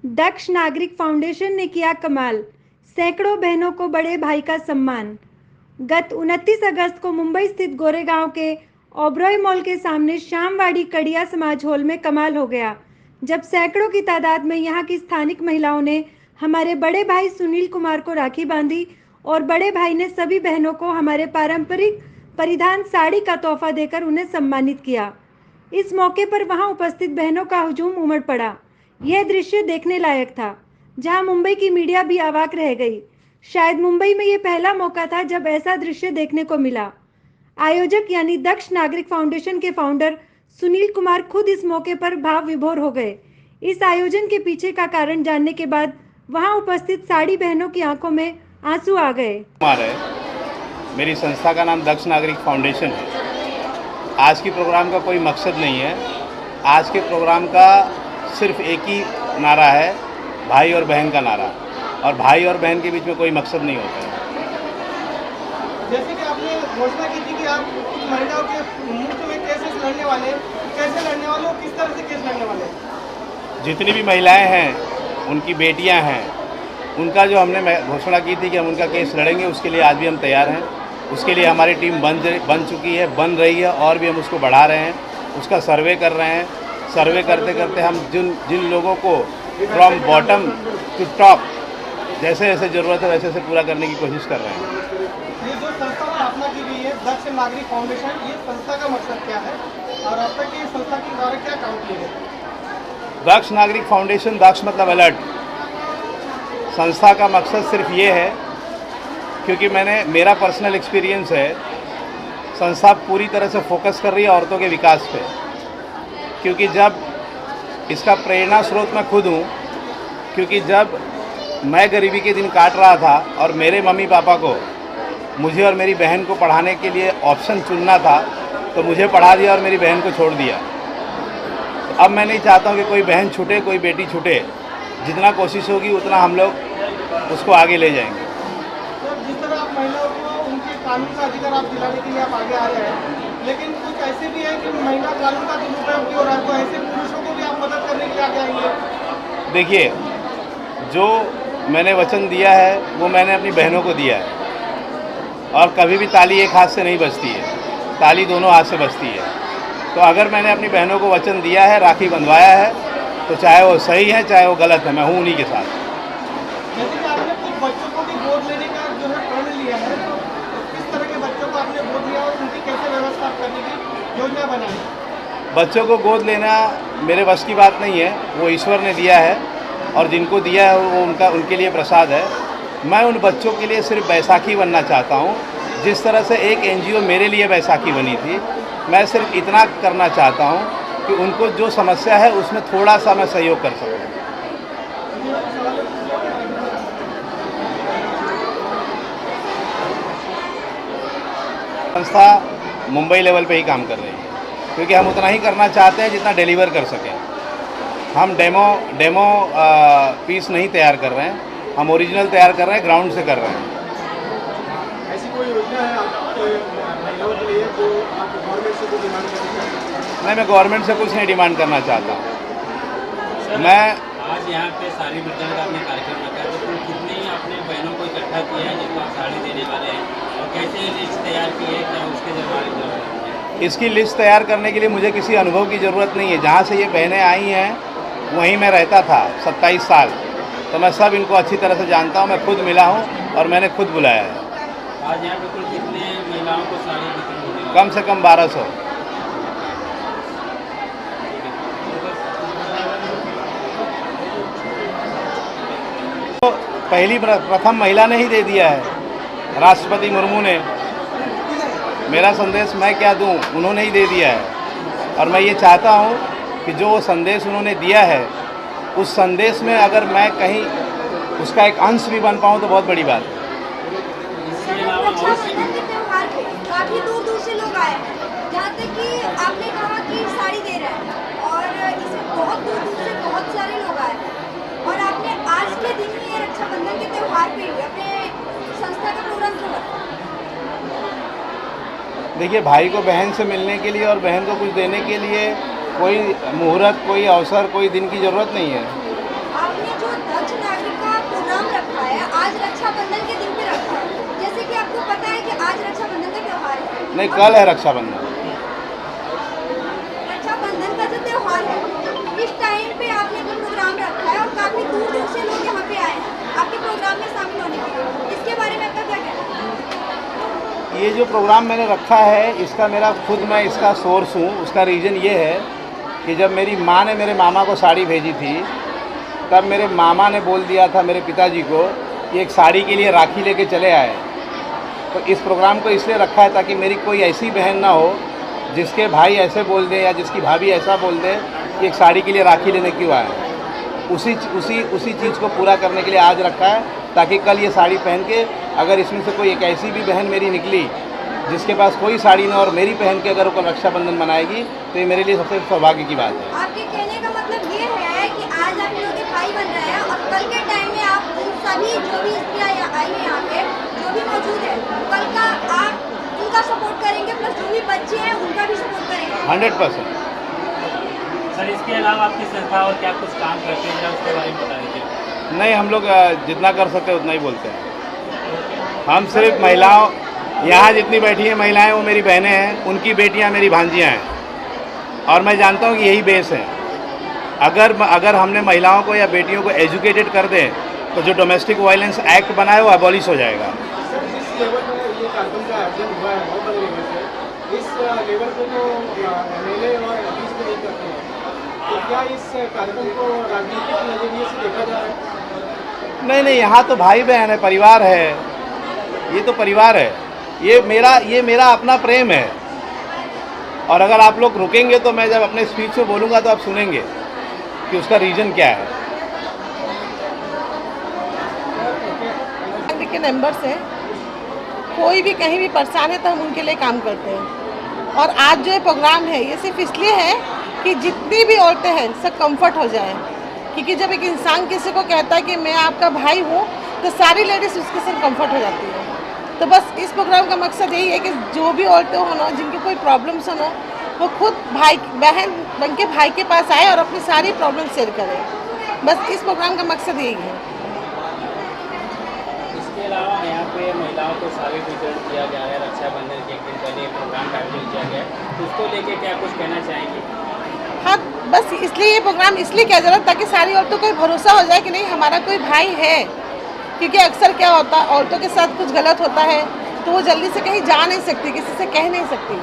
दक्ष नागरिक फाउंडेशन ने किया कमाल, सैकड़ों बहनों को बड़े भाई का सम्मान। गत 29 अगस्त को मुंबई स्थित गोरेगांव के ओबरॉय मॉल के सामने श्यामवाड़ी कड़िया समाज हॉल में कमाल हो गया, जब सैकड़ों की तादाद में यहाँ की स्थानिक महिलाओं ने हमारे बड़े भाई सुनील कुमार को राखी बांधी और बड़े भाई ने सभी बहनों को हमारे पारंपरिक परिधान साड़ी का तोहफा देकर उन्हें सम्मानित किया। इस मौके पर वहां उपस्थित बहनों का हुजूम उमड़ पड़ा। यह दृश्य देखने लायक था, जहां मुंबई की मीडिया भी अवाक रह गई। शायद मुंबई में यह पहला मौका था जब ऐसा दृश्य देखने को मिला। आयोजक यानी दक्ष नागरिक फाउंडेशन के फाउंडर सुनील कुमार खुद इस मौके पर भाव विभोर हो गए। इस आयोजन के पीछे का कारण जानने के बाद वहां उपस्थित साड़ी बहनों की आंखों में आंसू आ गए। मेरी संस्था का नाम दक्ष नागरिक फाउंडेशन है। आज की प्रोग्राम का कोई मकसद नहीं है। आज के प्रोग्राम का सिर्फ एक ही नारा है, भाई और बहन का नारा, और भाई और बहन के बीच में कोई मकसद नहीं होता है। जैसे कि आपने घोषणा की थी कि आप कुछ महिलाओं के मुफ्त में केसेस लड़ने वाले, कैसे लड़ने वाले और किस तरह से केस लड़ने वाले? जितनी भी महिलाएं हैं, उनकी बेटियां हैं, उनका जो हमने घोषणा की थी कि हम उनका केस लड़ेंगे, उसके लिए आज भी हम तैयार हैं। उसके लिए हमारी टीम बन चुकी है, बन रही है, और भी हम उसको बढ़ा रहे हैं, उसका सर्वे कर रहे हैं। सर्वे करते करते हम जिन लोगों को फ्रॉम बॉटम टू टॉप जैसे जैसे ज़रूरत है वैसे वैसे पूरा करने की कोशिश कर रहे हैं। ये जो संस्था स्थापना की गई है दक्ष नागरिक फाउंडेशन, ये संस्था का मकसद क्या है और अब तक ये संस्था के द्वारा क्या काम किए गए? दक्ष नागरिक फाउंडेशन, दक्ष मतलब अलर्ट। संस्था का मकसद सिर्फ ये है, क्योंकि मेरा पर्सनल एक्सपीरियंस है, संस्था पूरी तरह से फोकस कर रही है औरतों के विकास पे। क्योंकि जब इसका प्रेरणा स्रोत मैं खुद हूँ, क्योंकि जब मैं गरीबी के दिन काट रहा था और मेरे मम्मी पापा को, मुझे और मेरी बहन को पढ़ाने के लिए ऑप्शन चुनना था, तो मुझे पढ़ा दिया और मेरी बहन को छोड़ दिया। अब मैं नहीं चाहता हूँ कि कोई बहन छूटे, कोई बेटी छूटे। जितना कोशिश होगी उतना हम लोग उसको आगे ले जाएंगे। तो जिस तरह आप महिलाओं को उनके कानून का अधिकार आप दिलाने के लिए आप आगे आ रहे हैं, लेकिन कुछ ऐसे भी है कि महिला कानून का दुरुपयोग हो रहा है, तो ऐसे पुरुषों को भी आप मदद करने के लिए आगे आएंगे? देखिए, जो मैंने वचन दिया है वो मैंने अपनी बहनों को दिया है, और कभी भी ताली एक हाथ से नहीं बजती है, ताली दोनों हाथ से बजती है। तो अगर मैंने अपनी बहनों को वचन दिया है, राखी बंधवाया है, तो चाहे वो सही है चाहे वो गलत है, मैं हूँ उन्हीं के साथ। जैसे कि आपने कुछ बच्चों को भी गोद लेने का जो है प्रण लिया है, तो किस तरह के बच्चों को आपने गोद लिया और उनकी कैसे व्यवस्था करने की योजना बनाई? बच्चों को गोद लेना मेरे बस की बात नहीं है, वो ईश्वर ने दिया है, और जिनको दिया है वो उनके लिए प्रसाद है। मैं उन बच्चों के लिए सिर्फ बैसाखी बनना चाहता हूँ। जिस तरह से एक एनजीओ मेरे लिए बैसाखी बनी थी, मैं सिर्फ इतना करना चाहता हूँ कि उनको जो समस्या है उसमें थोड़ा सा मैं सहयोग कर सकूँ। संस्था मुंबई लेवल पे ही काम कर रही है, क्योंकि हम उतना ही करना चाहते हैं जितना डिलीवर कर सकें। हम डेमो पीस नहीं तैयार कर रहे हैं, हम ओरिजिनल तैयार कर रहे हैं, ग्राउंड से कर रहे हैं। ऐसी कोई योजना है आपके महिलाओं के लिए जो आप गवर्नमेंट से कुछ डिमांड करेंगे? नहीं, मैं गवर्नमेंट से कुछ नहीं डिमांड करना चाहता। मैं आज यहाँ पे साड़ी वितरण का आपने कार्यक्रम रखा है, तो कुल कितने आपने बहनों को इकट्ठा किया है जिनको आप साड़ी देने वाले हैं, और कैसे लिस्ट तैयार की है, क्या उसके बारे में? इसकी लिस्ट तैयार करने के लिए मुझे किसी अनुभव की ज़रूरत नहीं है। जहाँ से ये बहनें आई हैं वहीं मैं रहता था 27 साल, तो मैं सब इनको अच्छी तरह से जानता हूँ। मैं खुद मिला हूँ और मैंने खुद बुलाया है। आज यहाँ पे कुल कितने महिलाओं को साड़ी वितरण होने वाला है? कम से कम 1200। तो प्रथम महिला ने ही दे दिया है, राष्ट्रपति मुर्मू ने। मेरा संदेश मैं क्या दूं, उन्होंने ही दे दिया है। और मैं ये चाहता हूं कि जो वो संदेश उन्होंने दिया है, उस संदेश में अगर मैं कहीं उसका एक अंश भी बन पाऊं तो बहुत बड़ी बात है। इसके अलावा और रक्षाबंधन के त्योहार पे काफी दूर दूर से लोग आए हैं, जहाँ तक कि आपने कहा कि साड़ी दे रहे हैं, और इसमें बहुत दूर दूर से बहुत सारे लोग आए हैं, और आपने आज के दिन ही रक्षाबंधन के त्योहार पे ही अपने संस्था का प्रोग्राम क्यों रखा? देखिए, भाई को बहन से मिलने के लिए और बहन को कुछ देने के लिए कोई मुहूर्त, कोई अवसर, कोई दिन की ज़रूरत नहीं है। आपने जो दक्ष नागरिक का प्रोग्राम रखा है आज रक्षाबंधन के दिन पे रखा है, जैसे कि आपको पता है कि आज रक्षाबंधन का त्योहार है। नहीं, कल है रक्षाबंधन। रक्षाबंधन का जो त्योहार है इस टाइम पे आपने जो प्रोग्राम रखा है और काफी दूर दूर से लोग यहाँ पे आए हैं आपके प्रोग्राम में शामिल होने के लिए, इसके बारे में आपका क्या कहना है? ये जो प्रोग्राम मैंने रखा है इसका मेरा खुद मैं इसका सोर्स हूँ। उसका रीज़न ये है कि जब मेरी माँ ने मेरे मामा को साड़ी भेजी थी तब मेरे मामा ने बोल दिया था मेरे पिताजी को कि एक साड़ी के लिए राखी लेके चले आए। तो इस प्रोग्राम को इसलिए रखा है ताकि मेरी कोई ऐसी बहन ना हो जिसके भाई ऐसे बोल दे या जिसकी भाभी ऐसा बोल दे कि एक साड़ी के लिए राखी लेने क्यों आए। उसी चीज़ को पूरा करने के लिए आज रखा है ताकि कल ये साड़ी पहन के अगर इसमें से कोई एक ऐसी भी बहन मेरी निकली जिसके पास कोई साड़ी ना और मेरी पहन के अगर वो कल रक्षाबंधन मनाएगी तो ये मेरे लिए सबसे सौभाग्य की बात है। आपके कहने का मतलब ये है कि आज आप लोग के भाई बन रहे हैं और कल के टाइम में आप उन सभी जो भी स्त्रियाँ आई हैं यहाँ पे जो भी मौजूद है कल का आप उनका सपोर्ट करेंगे प्लस जो भी बच्चे हैं उनका भी सपोर्ट करेंगे 100%। सर इसके अलावा आपकी संस्था और क्या कुछ काम करते हैं जरा उसके बारे में बता दीजिए। नहीं, हम लोग जितना कर सकते हैं उतना ही बोलते हैं। हम सिर्फ महिलाओं, यहाँ जितनी बैठी हैं महिलाएं वो मेरी बहनें हैं, उनकी बेटियाँ मेरी भांजियाँ हैं और मैं जानता हूँ कि यही बेस है। अगर हमने महिलाओं को या बेटियों को एजुकेटेड कर दें तो जो डोमेस्टिक वायलेंस एक्ट बना है वो एबॉलिश हो जाएगा। सर जिस लेवल पर ये कार्यक्रम का आयोजन हुआ है बहुत बड़े लेवल पे, इस लेवल पे तो एमएलए और एमपीज भी नहीं करते हैं, तो क्या इस कार्यक्रम को राजनीतिक नजरिए से देखा जा रहा है? नहीं, यहाँ तो भाई बहन है, परिवार है, ये तो परिवार है। ये मेरा अपना प्रेम है और अगर आप लोग रुकेंगे तो मैं जब अपने स्पीच में बोलूँगा तो आप सुनेंगे कि उसका रीज़न क्या है। के मेंबर्स हैं, कोई भी कहीं भी परेशान है तो हम उनके लिए काम करते हैं। और आज जो ये प्रोग्राम है ये सिर्फ इसलिए है कि जितनी भी औरतें हैं सब कंफर्ट हो जाए, क्योंकि जब एक इंसान किसी को कहता है कि मैं आपका भाई हूँ तो सारी लेडीज़ उसके साथ कंफर्ट हो जाती है। तो बस इस प्रोग्राम का मकसद यही है कि जो भी औरतें हो ना जिनकी कोई प्रॉब्लम्स हो वो खुद भाई बहन बन के भाई के पास आए और अपनी सारी प्रॉब्लम शेयर करें। बस इस प्रोग्राम का मकसद यही है। इसके अलावा यहाँ पे महिलाओं को साड़ी वितरण किया जा रहा है, रक्षाबंधन के एक दिन पहले प्रोग्राम का आयोजन किया गया है, तो उसको लेके क्या कुछ कहना चाहेंगे? हाँ, बस इसलिए ये प्रोग्राम इसलिए किया जा रहा है ताकि सारी औरतों को भरोसा हो जाए कि नहीं हमारा कोई भाई है। क्योंकि अक्सर क्या होता है औरतों के साथ कुछ गलत होता है तो वो जल्दी से कहीं जा नहीं सकती, किसी से कह नहीं सकती।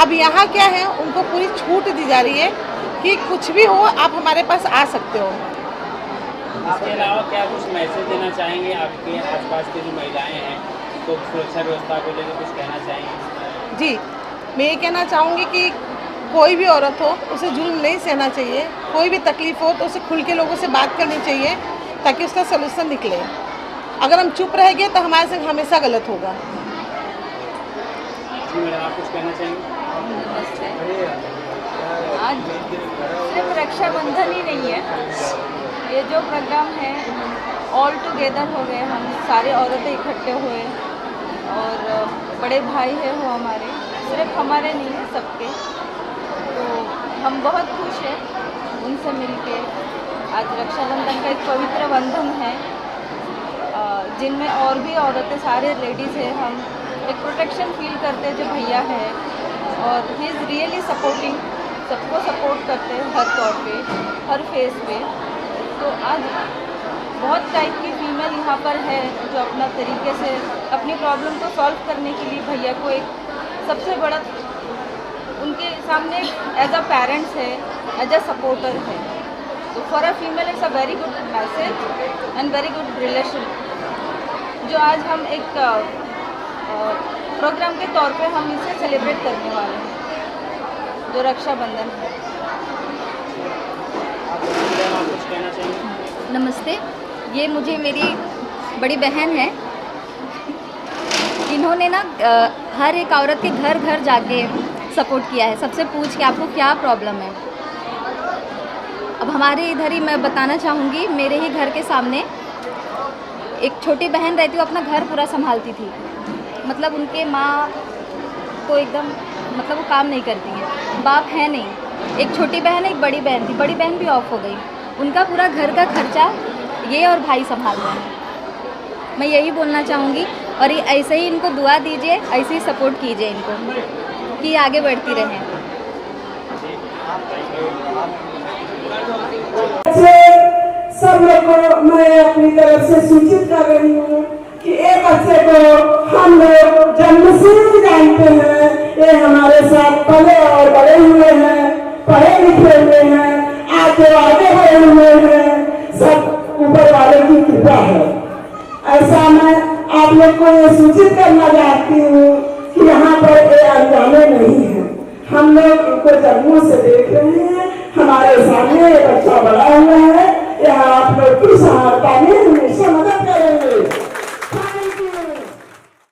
अब यहाँ क्या है उनको पूरी छूट दी जा रही है कि कुछ भी हो आप हमारे पास आ सकते हो। इसके अलावा क्या कुछ मैसेज देना चाहेंगे आपके आसपास की जो महिलाएं हैं तो सुरक्षा व्यवस्था को लेकर कुछ कहना चाहेंगे? जी, मैं ये कहना चाहूँगी कि कोई भी औरत हो उसे जुल्म नहीं सहना चाहिए, कोई भी तकलीफ हो तो उसे खुल के लोगों से बात करनी चाहिए ताकि उसका सलूशन निकले। अगर हम चुप रहेंगे तो हमारे संग हमेशा गलत होगा। जी मैडम, आप कुछ कहना चाहेंगे? आज सिर्फ रक्षाबंधन ही नहीं है, ये जो प्रोग्राम है ऑल टुगेदर हो गए, हम सारे औरतें इकट्ठे हुए और बड़े भाई है वो हमारे, सिर्फ हमारे नहीं है सबके। तो हम बहुत खुश हैं उनसे मिलके। आज रक्षाबंधन का एक पवित्र बंधन है जिनमें और भी औरतें सारे लेडीज़ है, हम एक प्रोटेक्शन फील करते हैं जो भैया है और ही इज़ रियली सपोर्टिंग, सबको सपोर्ट करते हैं हर तौर पे, हर फेस पे। तो आज बहुत टाइप की फीमेल यहाँ पर है जो अपना तरीके से अपनी प्रॉब्लम को सॉल्व करने के लिए भैया को एक सबसे बड़ा उनके सामने एज अ पेरेंट्स है, एज अ सपोर्टर है। तो for a female it's a very good message and very good relation जो आज हम एक प्रोग्राम के तौर पे हम इसे सेलिब्रेट करने वाले हैं जो रक्षाबंधन है। आप कुछ कहना चाहेंगे? नमस्ते, ये मुझे मेरी बड़ी बहन है, इन्होंने ना हर एक औरत के घर घर जाके सपोर्ट किया है, सबसे पूछ के आपको क्या प्रॉब्लम है। अब हमारे इधर ही मैं बताना चाहूँगी, मेरे ही घर के सामने एक छोटी बहन रहती, वो अपना घर पूरा संभालती थी। मतलब उनके माँ को एकदम मतलब वो काम नहीं करती है, बाप है नहीं, एक छोटी बहन है एक बड़ी बहन थी, बड़ी बहन भी ऑफ हो गई। उनका पूरा घर का खर्चा ये और भाई संभाल रहे हैं। मैं यही बोलना चाहूँगी और ये ऐसे ही इनको दुआ दीजिए, ऐसे ही सपोर्ट कीजिए इनको कि आगे बढ़ती रहें। सब लोग को मैं अपनी तरफ से सूचित कर रही हूँ कि एक बच्चे को हम लोग जन्म से ही जानते हैं, ये हमारे साथ पले और बड़े हुए हैं, पढ़े लिखे हुए हैं, आज जो आगे बढ़े हुए हैं, सब ऊपर वाले की कृपा है। ऐसा मैं आप लोग को ये सूचित करना चाहती हूँ कि यहाँ पर ये अनजाने नहीं है, हम लोग इनको जन्मों से देख रहे हैं, हमारे सामने ये बच्चा बड़ा हुआ है, यहाँ आप लोग की सहायता में हमेशा मदद करेंगे।